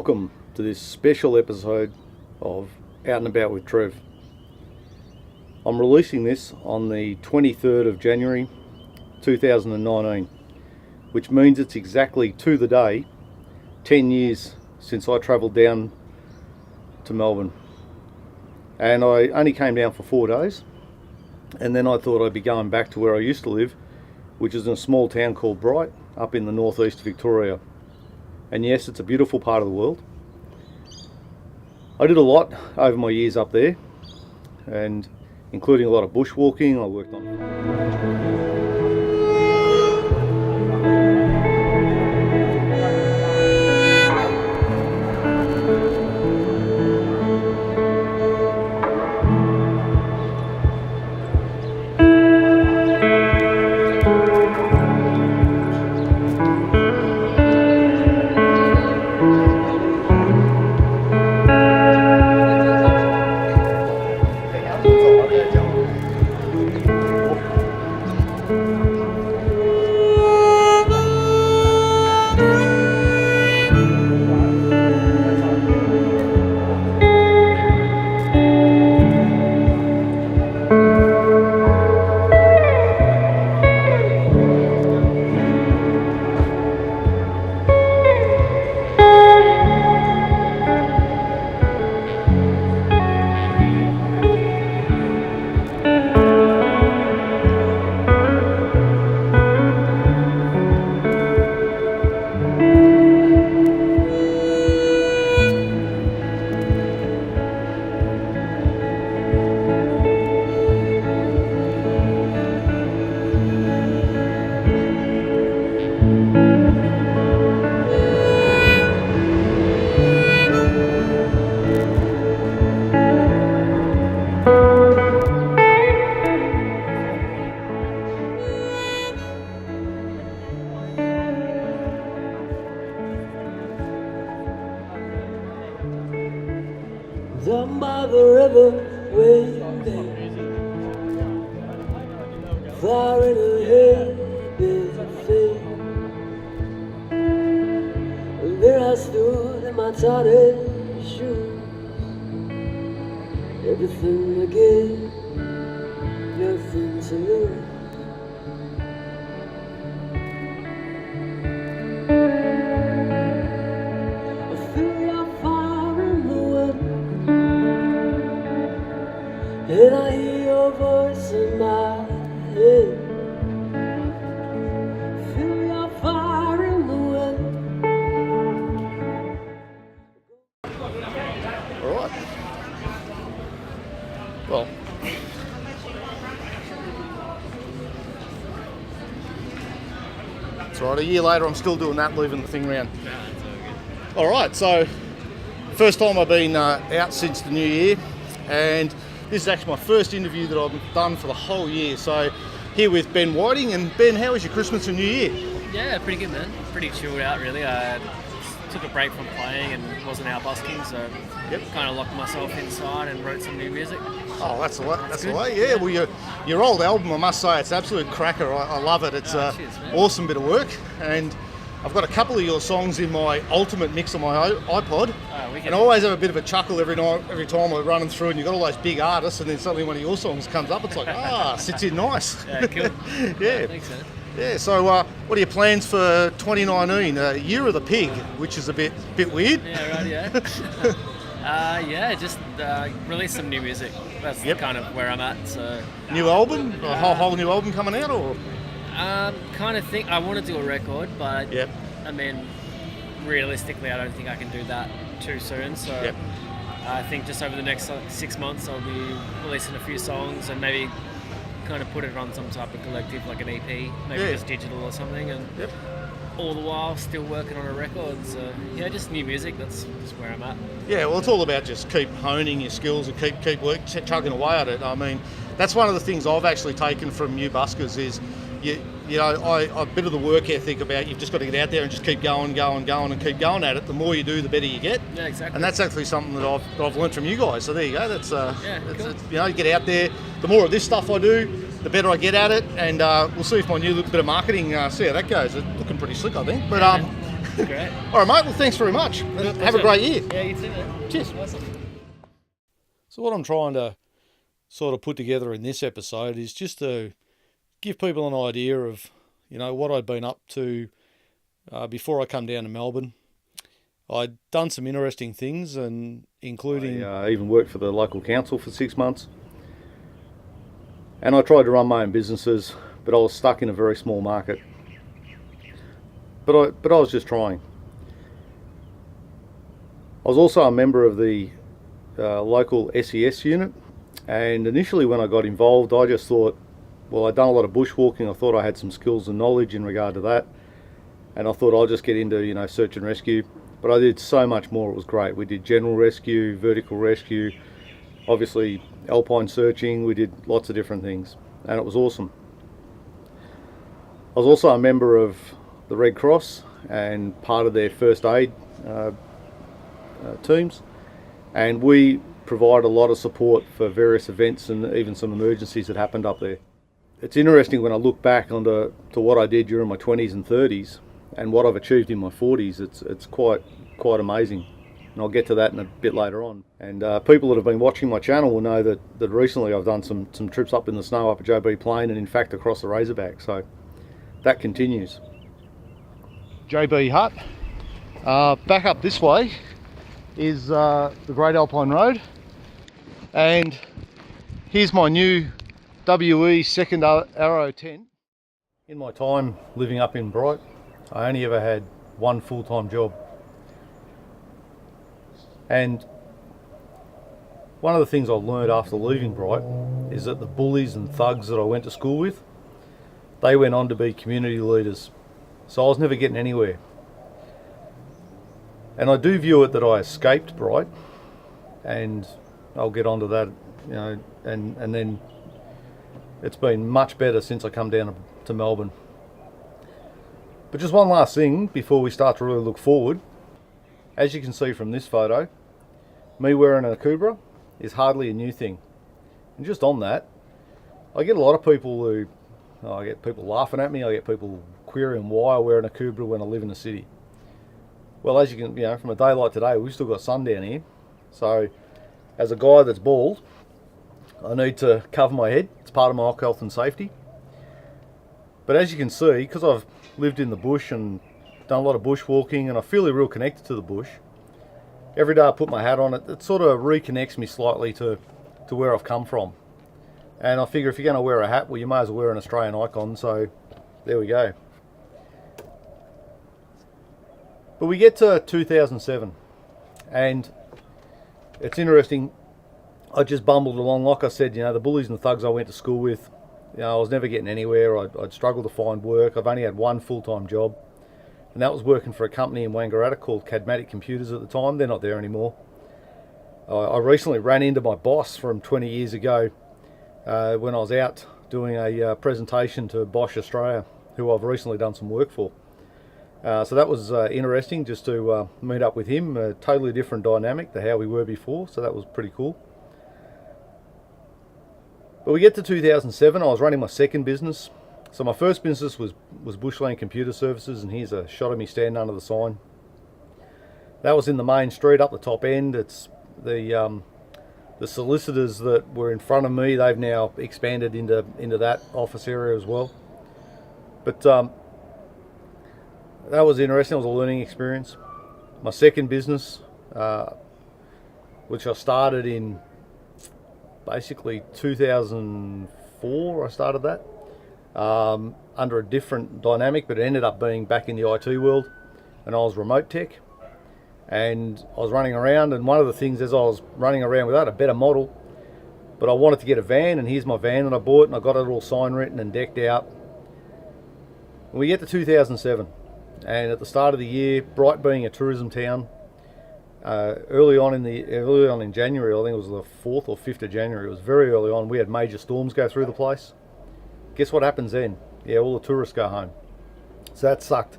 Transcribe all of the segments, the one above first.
Welcome to this special episode of Out and About with Trev. I'm releasing this on the 23rd of January 2019, which means it's exactly to the day 10 years since I travelled down to Melbourne. And I only came down for 4 days, and then I thought I'd be going back to where I used to live, which is in a small town called Bright, up in the northeast of Victoria. And yes, it's a beautiful part of the world. I did a lot over my years up there, and including a lot of bushwalking. I worked on down by the river, way down, far in ahead is a thing. And there I stood in my tattered shoes, everything to give, nothing to lose. And I hear your voice in my head. Feel your fire in the wind. Alright. Well, it's alright, a year later I'm still doing that, leaving the thing around. Alright, so first time I've been out since the new year, and this is actually my first interview that I've done for the whole year. So here with Ben Whiting. And Ben, how was your Christmas and New Year? Yeah, pretty good, man. Pretty chilled out, really. I took a break from playing and wasn't out busking, so kind of locked myself inside and wrote some new music. Oh, that's the way. That's the way. Yeah. Well, your old album, I must say, it's an absolute cracker. I love it. It's an awesome bit of work, and I've got a couple of your songs in my ultimate mix on my iPod, and I always have a bit of a chuckle every time I run them through, and you've got all those big artists, and then suddenly one of your songs comes up, it's like, sits in nice. Yeah, cool. Yeah. Thanks, man. Yeah, so what are your plans for 2019? Year of the Pig, which is a bit weird. Yeah, right, yeah. Just release some new music. That's kind of where I'm at. So new album? A whole new album coming out, or? Kind of think I want to do a record, but I mean, realistically, I don't think I can do that too soon. So I think just over the next 6 months, I'll be releasing a few songs and maybe kind of put it on some type of collective, like an EP, maybe just digital or something, and all the while still working on a record. So yeah, just new music. That's just where I'm at. Yeah, well, it's all about just keep honing your skills and keep chugging away at it. I mean, that's one of the things I've actually taken from new buskers is you know, a bit of the work ethic about you've just got to get out there and just keep going and keep going at it. The more you do, the better you get. Yeah, exactly. And that's actually something that I've learned from you guys. So there you go. That's cool. You know, you get out there. The more of this stuff I do, the better I get at it. And we'll see if my new bit of marketing, see how that goes. It's looking pretty slick, I think. But Great. All right, mate. Well, thanks very much. Have a great year. Yeah, you too, man. Cheers. Awesome. So what I'm trying to sort of put together in this episode is just to give people an idea of, what I'd been up to before I come down to Melbourne. I'd done some interesting things, and including I even worked for the local council for 6 months. And I tried to run my own businesses, but I was stuck in a very small market. But I was just trying. I was also a member of the local SES unit, and initially when I got involved, I just thought, well, I'd done a lot of bushwalking. I thought I had some skills and knowledge in regard to that, and I thought I'll just get into search and rescue. But I did so much more. It was great. We did general rescue, vertical rescue, obviously alpine searching. We did lots of different things, and it was awesome. I was also a member of the Red Cross and part of their first aid teams, and we provide a lot of support for various events and even some emergencies that happened up there. It's interesting when I look back onto what I did during my 20s and 30s and what I've achieved in my 40s. It's quite amazing, and I'll get to that in a bit later on. And people that have been watching my channel will know that recently I've done some trips up in the snow up at JB Plain, and in fact across the Razorback, so that continues. JB Hut. Back up this way is the Great Alpine Road, and here's my new WE second arrow tent. In my time living up in Bright, I only ever had one full-time job, and one of the things I learned after leaving Bright is that the bullies and thugs that I went to school with, they went on to be community leaders, so I was never getting anywhere. And I do view it that I escaped Bright, and I'll get onto that, and then it's been much better since I come down to Melbourne. But just one last thing before we start to really look forward. As you can see from this photo, me wearing an Akubra is hardly a new thing. And just on that, I get a lot of people I get people laughing at me, I get people querying why I wear an Akubra when I live in the city. Well, as you can, from a day like today, we've still got sun down here. So, as a guy that's bald, I need to cover my head. It's part of my health and safety. But as you can see, because I've lived in the bush and done a lot of bushwalking, and I feel real connected to the bush, every day I put my hat on, it sort of reconnects me slightly to where I've come from. And I figure if you're going to wear a hat, well, you may as well wear an Australian icon, so there we go. But we get to 2007, and it's interesting. I just bumbled along. Like I said, the bullies and the thugs I went to school with, I was never getting anywhere. I'd struggled to find work. I've only had one full-time job, and that was working for a company in Wangaratta called Cadmatic Computers at the time. They're not there anymore. I recently ran into my boss from 20 years ago when I was out doing a presentation to Bosch Australia, who I've recently done some work for. So that was interesting just to meet up with him, a totally different dynamic to how we were before, so that was pretty cool. But we get to 2007, I was running my second business. So my first business was Bushland Computer Services, and here's a shot of me standing under the sign. That was in the main street up the top end. It's the solicitors that were in front of me, they've now expanded into that office area as well. But that was interesting. It was a learning experience. My second business, which I started in basically 2004, I started that under a different dynamic, but it ended up being back in the IT world, and I was RemoteTech, and I was running around, and one of the things as I was running around without a better model, but I wanted to get a van, and here's my van that I bought, and I got it all sign written and decked out. And we get to 2007, and at the start of the year, Bright being a tourism town, early on in January, I think it was the 4th or 5th of January, it was very early on, we had major storms go through the place. Guess what happens then? Yeah, all the tourists go home. So that sucked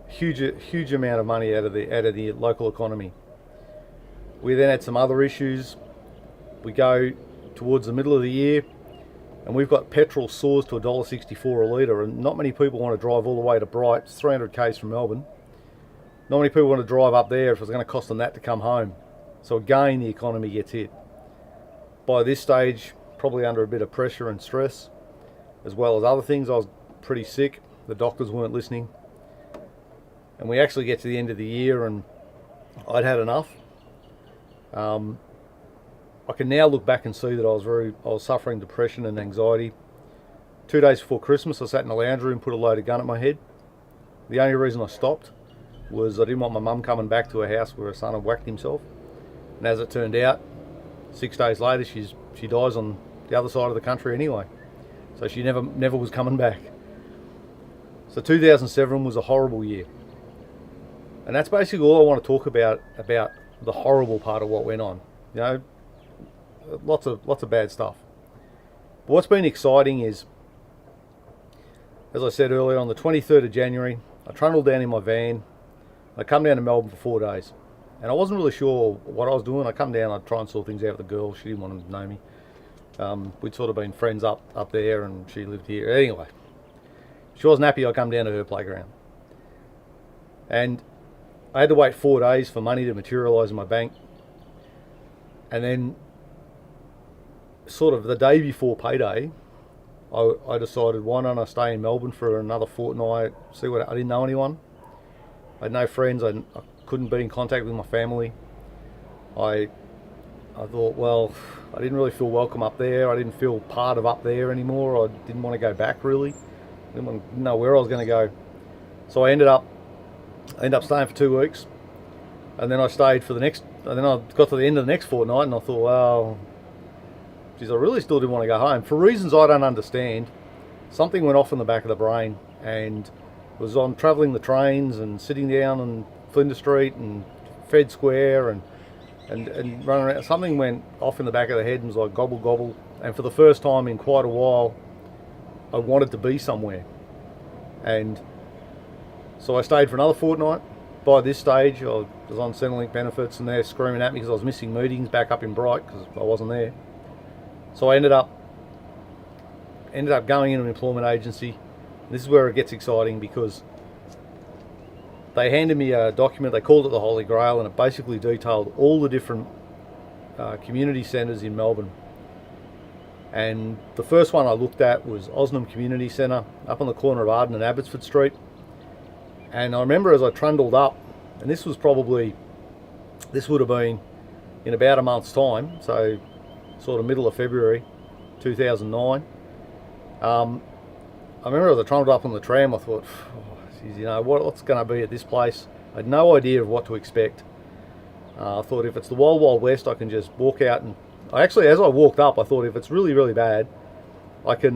huge amount of money out of the local economy. We then had some other issues. We go towards the middle of the year, and we've got petrol soars to $1.64 a litre, and not many people want to drive all the way to Bright. It's 300 k's from Melbourne, not many people want to drive up there if it's going to cost them that to come home. So again, the economy gets hit. By this stage, probably under a bit of pressure and stress, as well as other things. I was pretty sick. The doctors weren't listening. And we actually get to the end of the year and I'd had enough. I can now look back and see that I was suffering depression and anxiety. 2 days before Christmas, I sat in the lounge room, put a loaded gun at my head. The only reason I stopped was I didn't want my mum coming back to a house where her son had whacked himself. And as it turned out, 6 days later, she dies on the other side of the country anyway. So she never was coming back. So 2007 was a horrible year. And that's basically all I want to talk about the horrible part of what went on. You know, lots of bad stuff. But what's been exciting is, as I said earlier, on the 23rd of January, I trundled down in my van. I come down to Melbourne for 4 days. And I wasn't really sure what I was doing. I come down, I'd try and sort things out with the girl. She didn't want to know me. We'd sort of been friends up there and she lived here. Anyway, she wasn't happy I come down to her playground. And I had to wait 4 days for money to materialise in my bank. And then, sort of the day before payday, I decided, why don't I stay in Melbourne for another fortnight, see what I didn't know anyone. I had no friends, I couldn't be in contact with my family. I thought, well, I didn't really feel welcome up there. I didn't feel part of up there anymore. I didn't want to go back really. Didn't know where I was going to go. So I ended up staying for 2 weeks, and then I stayed for and then I got to the end of the next fortnight and I thought, well, geez, I really still didn't want to go home. For reasons I don't understand, something went off in the back of the brain, and was on travelling the trains and sitting down on Flinders Street and Fed Square and running around. Something went off in the back of the head and was like gobble gobble, and for the first time in quite a while I wanted to be somewhere. And so I stayed for another fortnight. By this stage I was on Centrelink benefits and they're screaming at me because I was missing meetings back up in Bright because I wasn't there. So I ended up going into an employment agency. This is where it gets exciting, because they handed me a document. They called it the Holy Grail, and it basically detailed all the different community centres in Melbourne. And the first one I looked at was Ozanam Community Centre, up on the corner of Arden and Abbotsford Street. And I remember as I trundled up, and this would have been in about a month's time, so sort of middle of February 2009. I remember as I trundled up on the tram, I thought, oh, geez, you know, what's going to be at this place? I had no idea of what to expect. I thought, if it's the Wild Wild West, I can just walk out, and as I walked up, I thought, if it's really, really bad, I can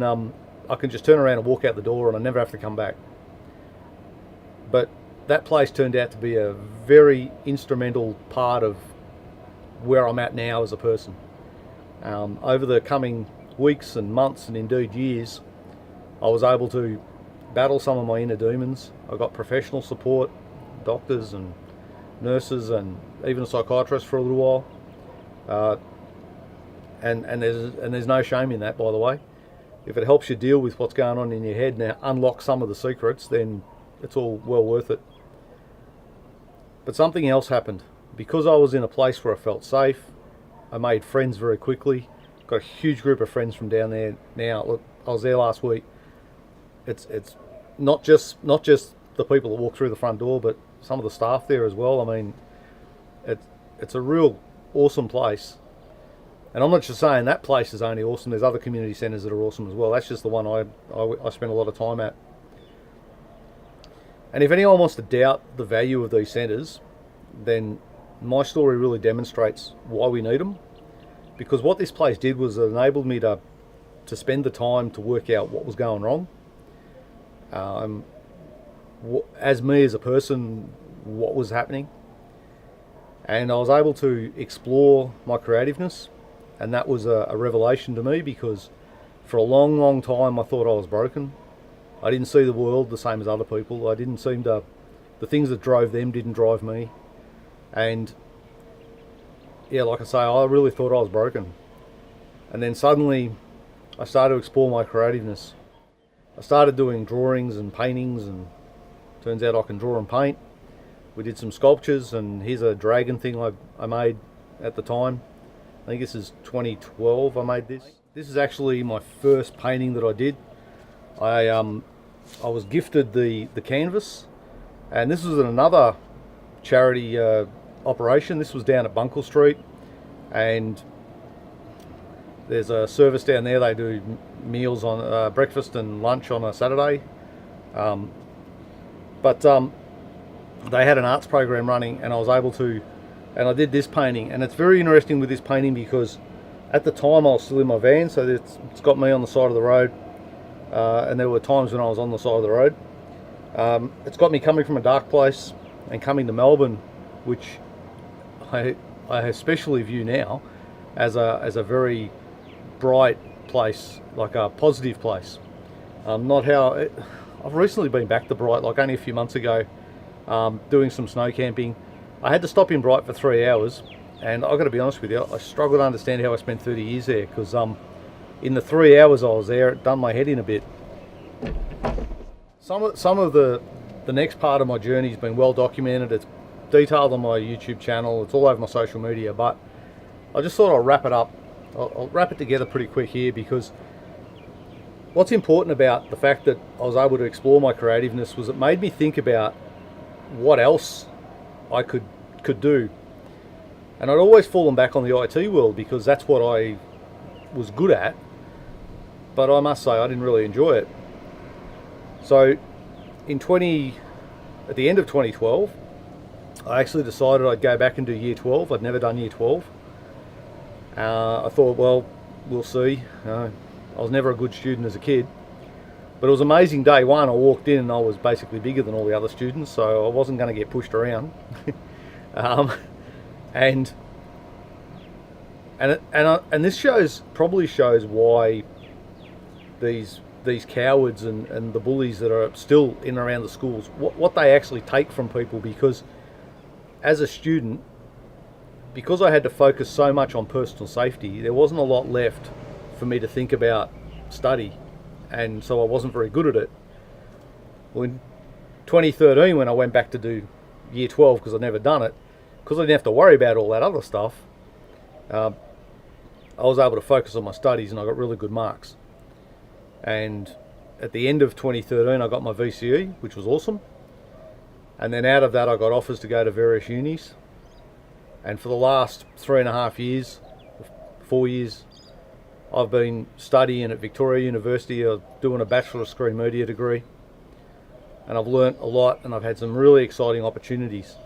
just turn around and walk out the door and I never have to come back. But that place turned out to be a very instrumental part of where I'm at now as a person. Over the coming weeks and months, and indeed years, I was able to battle some of my inner demons. I got professional support, doctors and nurses, and even a psychiatrist for a little while. And there's no shame in that, by the way. If it helps you deal with what's going on in your head and unlock some of the secrets, then it's all well worth it. But something else happened. Because I was in a place where I felt safe, I made friends very quickly. Got a huge group of friends from down there now. Look, I was there last week. It's not just the people that walk through the front door, but some of the staff there as well. I mean, it's a real awesome place. And I'm not just saying that place is only awesome. There's other community centres that are awesome as well. That's just the one I spent a lot of time at. And if anyone wants to doubt the value of these centres, then my story really demonstrates why we need them. Because what this place did was it enabled me to spend the time to work out what was going wrong. As me as a person, what was happening. And I was able to explore my creativeness. And that was a revelation to me, because for a long, long time I thought I was broken. I didn't see the world the same as other people. I didn't seem to... The things that drove them didn't drive me. And yeah, like I say, I really thought I was broken. And then suddenly I started to explore my creativeness. I started doing drawings and paintings, and turns out I can draw and paint, we did some sculptures, and here's a dragon thing I made at the time. I think this is 2012 I made this. This is actually my first painting that I did. I was gifted the canvas, and this was another charity operation. This was down at Bunkle Street, and there's a service down there. They do meals on breakfast and lunch on a Saturday. But they had an arts program running, and I was able to, and I did this painting. And it's very interesting with this painting because at the time I was still in my van, so it's got me on the side of the road, and there were times when I was on the side of the road. It's got me coming from a dark place and coming to Melbourne, which I especially view now as a very bright place, like a positive place. I've recently been back to Bright, like only a few months ago, doing some snow camping. I had to stop in Bright for 3 hours, and I've got to be honest with you, I struggle to understand how I spent 30 years there, because in the 3 hours I was there, it done my head in a bit. Some of the next part of my journey has been well documented. It's detailed on my YouTube channel. It's all over my social media, but I just thought I'll wrap it up. I'll wrap it together pretty quick here, because what's important about the fact that I was able to explore my creativeness was it made me think about what else I could do. And I'd always fallen back on the IT world because that's what I was good at, but I must say I didn't really enjoy it. So at the end of 2012, I actually decided I'd go back and do year 12. I'd never done year 12. I thought, well, we'll see. I was never a good student as a kid, but it was amazing. Day one, I walked in and I was basically bigger than all the other students, so I wasn't going to get pushed around. And this probably shows why these cowards and the bullies that are still in and around the schools, what they actually take from people. Because as a student, because I had to focus so much on personal safety, there wasn't a lot left for me to think about study, and so I wasn't very good at it. Well, in 2013, when I went back to do year 12, because I'd never done it, because I didn't have to worry about all that other stuff, I was able to focus on my studies, and I got really good marks. And at the end of 2013, I got my VCE, which was awesome. And then out of that, I got offers to go to various unis. And for the last 3.5 years, 4 years, I've been studying at Victoria University, doing a bachelor's degree media degree. And I've learnt a lot, and I've had some really exciting opportunities.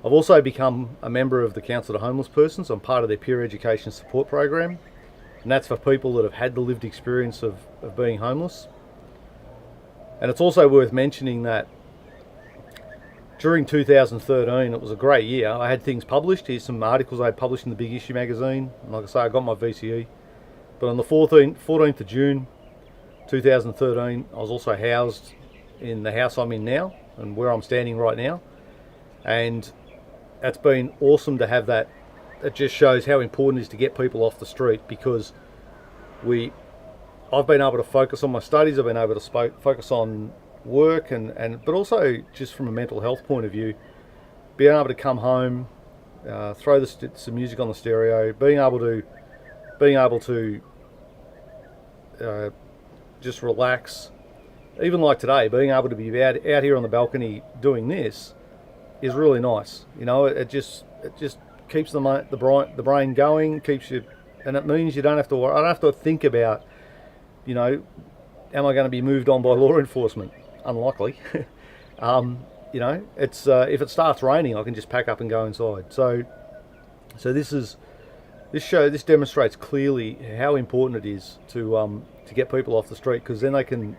I've also become a member of the Council to Homeless Persons. I'm part of their peer education support program, and that's for people that have had the lived experience of being homeless. And it's also worth mentioning that during 2013, it was a great year. I had things published. Here's some articles I had published in the Big Issue magazine. And like I say, I got my VCE. But on the 14th of June 2013, I was also housed in the house I'm in now and where I'm standing right now. And it's been awesome to have that. It just shows how important it is to get people off the street, because I've been able to focus on my studies, I've been able to focus on work, but also just from a mental health point of view, being able to come home, throw some music on the stereo, being able to just relax. Even like today, being able to be out here on the balcony doing this is really nice. You know, it just keeps the brain going, keeps you, and it means you don't have to worry. I don't have to think about, you know, am I going to be moved on by law enforcement? Unlikely. You know, it's if it starts raining, I can just pack up and go inside. So this demonstrates clearly how important it is to get people off the street, because then they can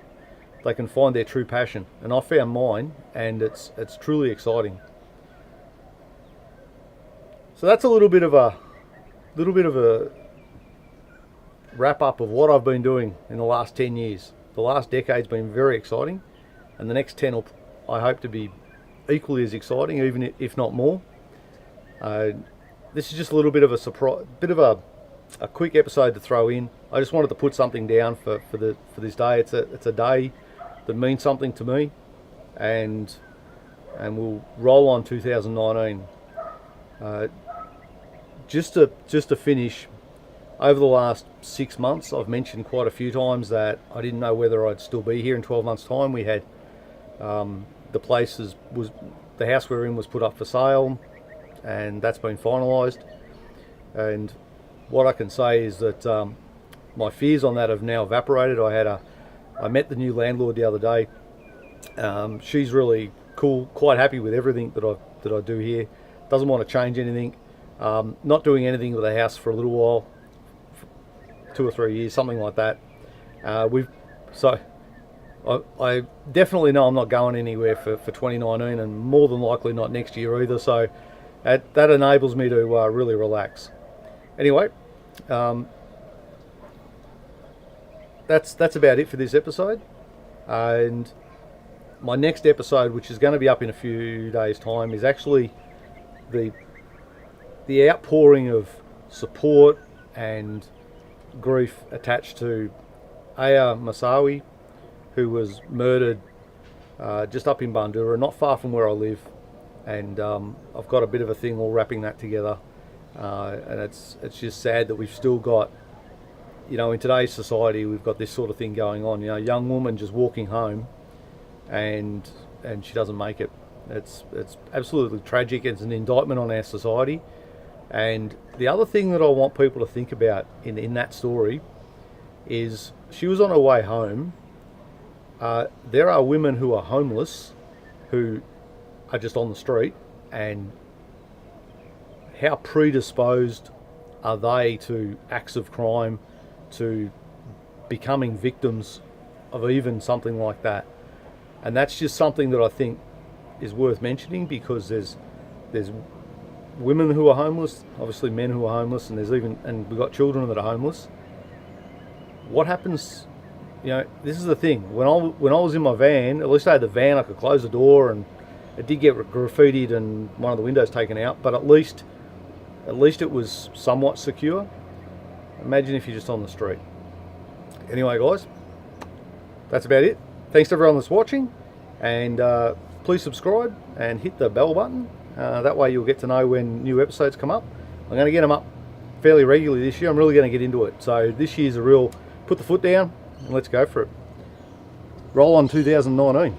find their true passion. And I found mine, and it's truly exciting. So that's a little bit of a wrap up of what I've been doing in the last 10 years. The last decade's been very exciting, and the next 10 I hope to be equally as exciting, even if not more. This is just a little bit of a surprise, a quick episode to throw in. I just wanted to put something down for this day. It's a day that means something to me, and and we'll roll on 2019. Just to finish, over the last 6 months, I've mentioned quite a few times that I didn't know whether I'd still be here in 12 months' time. We had the house we're in was put up for sale, and that's been finalised. And what I can say is that my fears on that have now evaporated. I met the new landlord the other day. She's really cool, quite happy with everything that I do here. Doesn't want to change anything. Not doing anything with the house for a little while, 2 or 3 years, something like that. I definitely know I'm not going anywhere for 2019, and more than likely not next year either. So that enables me to really relax. Anyway, that's about it for this episode. And my next episode, which is going to be up in a few days' time, is actually the outpouring of support and grief attached to Aya Masawi, who was murdered just up in Bandura, not far from where I live. And I've got a bit of a thing all wrapping that together. And it's just sad that we've still got, in today's society, we've got this sort of thing going on. A young woman just walking home and she doesn't make it. It's absolutely tragic. It's an indictment on our society. And the other thing that I want people to think about in that story is she was on her way home. There are women who are homeless who are just on the street, and how predisposed are they to acts of crime, to becoming victims of even something like that? And that's just something that I think is worth mentioning, because there's women who are homeless, obviously men who are homeless, and we've got children that are homeless. What happens? This is the thing. When I was in my van, at least I had the van, I could close the door, and it did get graffitied and one of the windows taken out, but at least it was somewhat secure. Imagine if you're just on the street. Anyway, guys, that's about it. Thanks to everyone that's watching, and please subscribe and hit the bell button. That way you'll get to know when new episodes come up. I'm going to get them up fairly regularly this year. I'm really going to get into it. So this year's a real put the foot down and let's go for it. Roll on 2019.